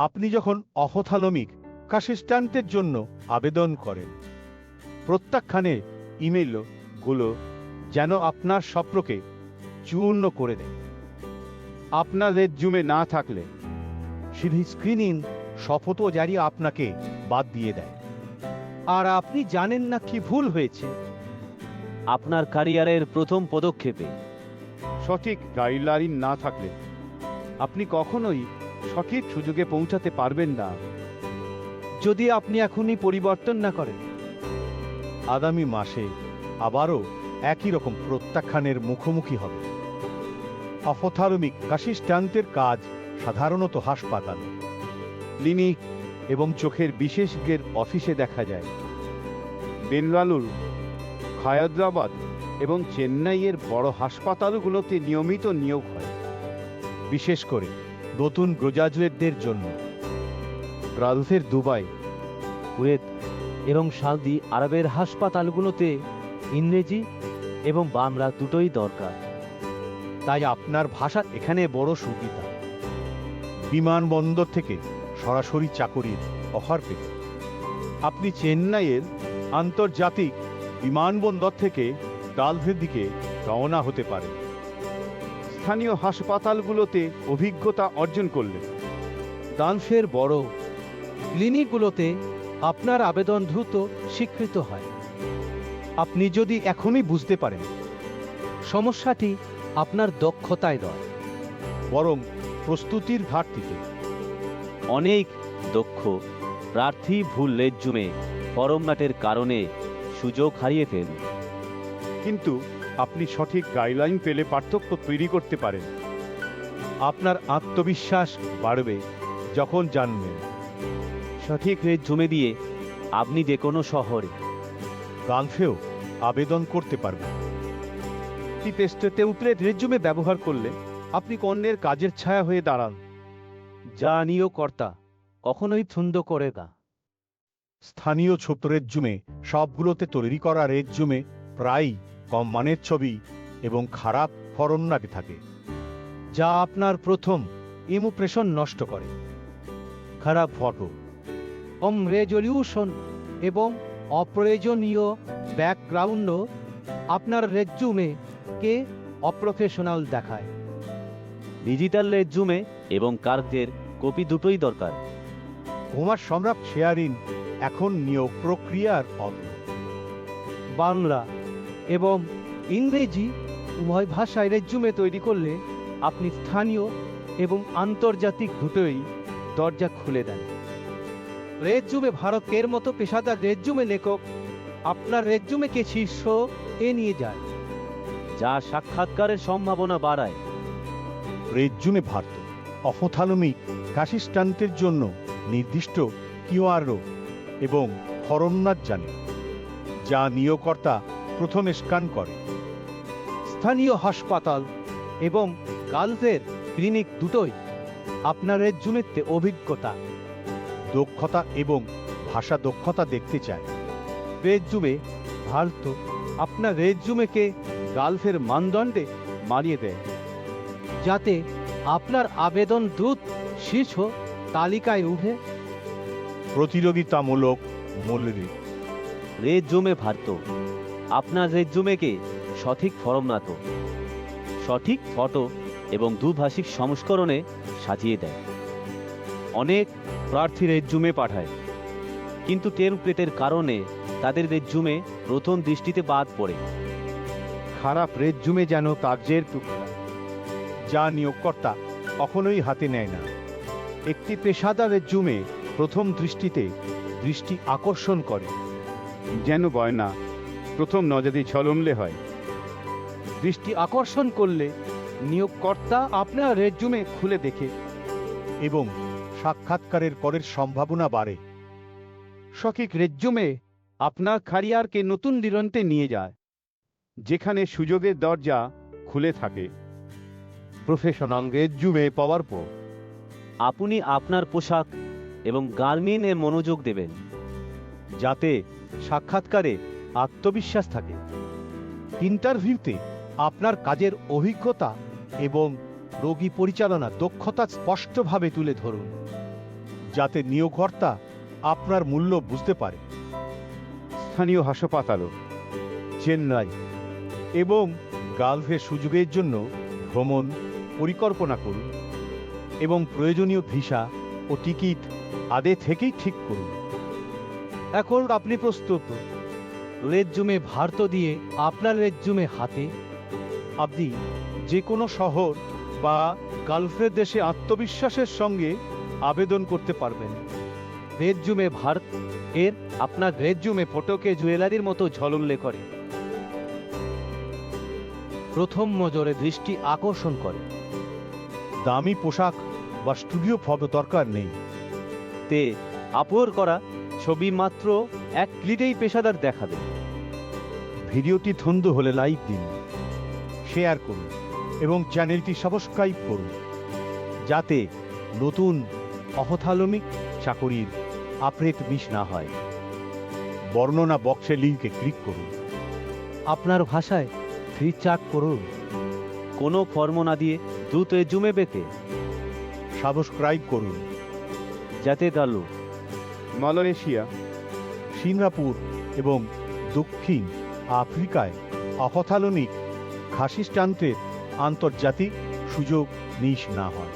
আপনি যখন অপথ্যালমিক অ্যাসিস্ট্যান্টের জন্য আবেদন করেন, প্রত্যাখ্যানের ইমেইলগুলো যেন আপনার স্বপ্নকে চূর্ণ করে দেয়। আপনার রেজ্যুমে না থাকলে সিধি স্ক্রিনিং শপথও জারি আপনাকে বাদ দিয়ে দেয়, আর আপনি জানেন না কি ভুল হয়েছে। আপনার ক্যারিয়ারের প্রথম পদক্ষেপে সঠিক গাইডলাইন না থাকলে আপনি কখনোই সঠিক সুযোগে পৌঁছাতে পারবেন না। যদি আপনি এখনই পরিবর্তন না করেন, আগামী মাসে আবারও একই রকম প্রত্যাখ্যানের মুখোমুখি হবে। অপথ্যালমিক অ্যাসিস্ট্যান্টের কাজ সাধারণত হাসপাতাল, ক্লিনিক এবং চোখের বিশেষজ্ঞের অফিসে দেখা যায়। বেঙ্গালুরু, হায়দ্রাবাদ এবং চেন্নাইয়ের বড় হাসপাতালগুলোতে নিয়মিত নিয়োগ হয়, বিশেষ করে নতুন গ্রাজুয়েটদের জন্য। গালফের দুবাই, কুয়েত এবং সৌদি আরবের হাসপাতালগুলোতে ইংরেজি এবং বাংলা দুটোই দরকার। তাই আপনার ভাষা এখানে বড় সুবিধা। বিমানবন্দর থেকে সরাসরি চাকরির অফার পেতে আপনি চেন্নাইয়ের আন্তর্জাতিক বিমানবন্দর থেকে গালফের দিকে রওনা হতে পারেন। স্থানীয় হাসপাতালগুলোতে অভিজ্ঞতা অর্জন করলে গালফের বড় ক্লিনিকগুলোতে আপনার আবেদন দ্রুত স্বীকৃত হয়। আপনি যদি এখনই বুঝতে পারেন সমস্যাটি আপনার দক্ষতায় নয়, বরং প্রস্তুতির ঘাটতিতে। অনেক দক্ষ প্রার্থী ভুল রেজ্যুমে ফরম্যাটের কারণে সুযোগ হারিয়ে ফেলেন। কিন্তু আপনি সঠিক গাইডলাইন পেলে পার্থক্য তৈরি করতে পারেন। আপনার আত্মবিশ্বাস বাড়বে যখন জানবেন সঠিক রেজ্যুমে দিয়ে আপনি যে কোনো শহরে গালফেও আবেদন করতে পারবেন। টেস্টেতে উতরে রেজ্যুমে ব্যবহার করলে আপনি অন্যের কাজের ছায়া হয়ে দাঁড়ান, যা নিয়োগকর্তা কখনোই পছন্দ করে না। স্থানীয় ছোট রেজ্যুমে সবগুলোতে তৈরি করা রেজ্যুমে প্রায়ই কম মানের ছবি এবং খারাপ ফরম্যাটে থাকে, যা আপনার প্রথম ইমপ্রেশন নষ্ট করে। খারাপ ফটো, কম রেজলিউশন এবং অপ্রয়োজনীয় ব্যাকগ্রাউন্ডও আপনার রেজ্যুমেকে অপ্রফেশনাল দেখায়। ডিজিটাল রেজ্যুমে এবং কার্ডের কপি দুটোই দরকার। কুমার সম্রাট শেয়ারিন এখন নিয়োগ প্রক্রিয়ার অঙ্গ। বাংলা এবং ইংরেজি উভয় ভাষায় রেজ্যুমে তৈরি করলে আপনি স্থানীয় এবং আন্তর্জাতিক দুটোই দরজা খুলে দেন। রেজ্যুমে ভারতের মতো পেশাদার রেজ্যুমে লেখক আপনার রেজ্যুমেকে শীর্ষ নিয়ে যায়, যা সাক্ষাৎকারের সম্ভাবনা বাড়ায়। রেজ্যুমে ভারত অপথ্যালমিক অ্যাসিস্ট্যান্টের জন্য নির্দিষ্ট কিওয়ার্ড এবং ফরম্যাট জানে, যা নিয়োগকর্তা প্রথমে স্ক্যান করে। স্থানীয় হাসপাতাল এবং গালফের ক্লিনিক দুটোই আপনার রেজ্যুমেতে অভিজ্ঞতা, দক্ষতা এবং ভাষা দক্ষতা দেখতে চায়। রেজ্যুমে ভারত আপনার রেজ্যুমেকে গালফের মানদণ্ডে মানিয়ে দেয়, যাতে আপনার আবেদন দ্রুত শীর্ষ তালিকায় উঠে। প্রতিযোগিতামূলক মূল্যে রেজ্যুমে ভারত আপনার রেজ্যুমেকে সঠিক ফরম্যাট, সঠিক ফটো এবং দুভাষিক সংস্করণে সাজিয়ে দেয়। অনেক প্রার্থী রেজ্যুমে পাঠায়, কিন্তু টেমপ্লেটের কারণে তাদের রেজ্যুমে প্রথম দৃষ্টিতে বাদ পড়ে। খারাপ রেজ্যুমে যেন কাগজের টুকরা, যা নিয়োগকর্তা কখনোই হাতে নেয় না। একটি পেশাদার রেজ্যুমে প্রথম দৃষ্টিতে দৃষ্টি আকর্ষণ করে, যেন গয়না প্রথম নজরে ঝলমলে হয়। দৃষ্টি আকর্ষণ করলে নিয়োগকর্তা আপনার রেজ্যুমে খুলে দেখে এবং সাক্ষাৎকারের পরের সম্ভাবনা বাড়ে। সঠিক রেজ্যুমে আপনার ক্যারিয়ারকে নতুন দিগন্তে নিয়ে যায়, যেখানে সুযোগের দরজা খুলে থাকে। প্রফেশনাল রেজ্যুমে পাওয়ার পর আপনি আপনার পোশাক এবং গার্মেন্টে মনোযোগ দেবেন, যাতে সাক্ষাৎকারে আত্মবিশ্বাস থাকে। ইন্টারভিউতে আপনার কাজের অভিজ্ঞতা এবং রোগী পরিচালনা দক্ষতা স্পষ্টভাবে তুলে ধরুন। যাতে নিয়োগকর্তা আপনার মূল্য বুঝতে পারে। স্থানীয় হাসপাতালও চেন্নাই এবং গালফের সুযোগের জন্য ভ্রমণ পরিকল্পনা করুন এবং প্রয়োজনীয় ভিসা ও টিকিট আগে থেকেই ঠিক করুন। এখন আপনি প্রস্তুত। রেজ্যুমে ভারত দিয়ে আপনার রেজ্যুমে হাতে আপনি যে কোনো শহর বা গালফের দেশে আত্মবিশ্বাসের সঙ্গে আবেদন করতে পারবেন। রেজ্যুমে ভারত এর আপনার রেজ্যুমে ফটোকে জুয়েলারির মতো ঝলমলে করে, প্রথম নজরে দৃষ্টি আকর্ষণ করে। দামি পোশাক বা স্টুডিও ফটো দরকার নেই। তে আপলোড করা ছবি মাত্র এক ক্লিকেই পেশাদার দেখাবে। ভিডিওটি ধন্দ হলে লাইক দিন, শেয়ার করুন এবং চ্যানেলটি সাবস্ক্রাইব করুন, যাতে নতুন অপথালমিক চাকরির আপডেট মিস না হয়। বর্ণনা বক্সে লিঙ্কে ক্লিক করুন। আপনার ভাষায় রিচার্জ করুন। কোনো ফর্ম না দিয়ে দ্রুত রেজ্যুমে পেতে সাবস্ক্রাইব করুন, যাতে গালো মালয়েশিয়া, সিঙ্গাপুর এবং দক্ষিণ আফ্রিকায় অপথালমিক খাসিস্টান্তের আন্তর্জাতিক সুযোগ মিস না হয়।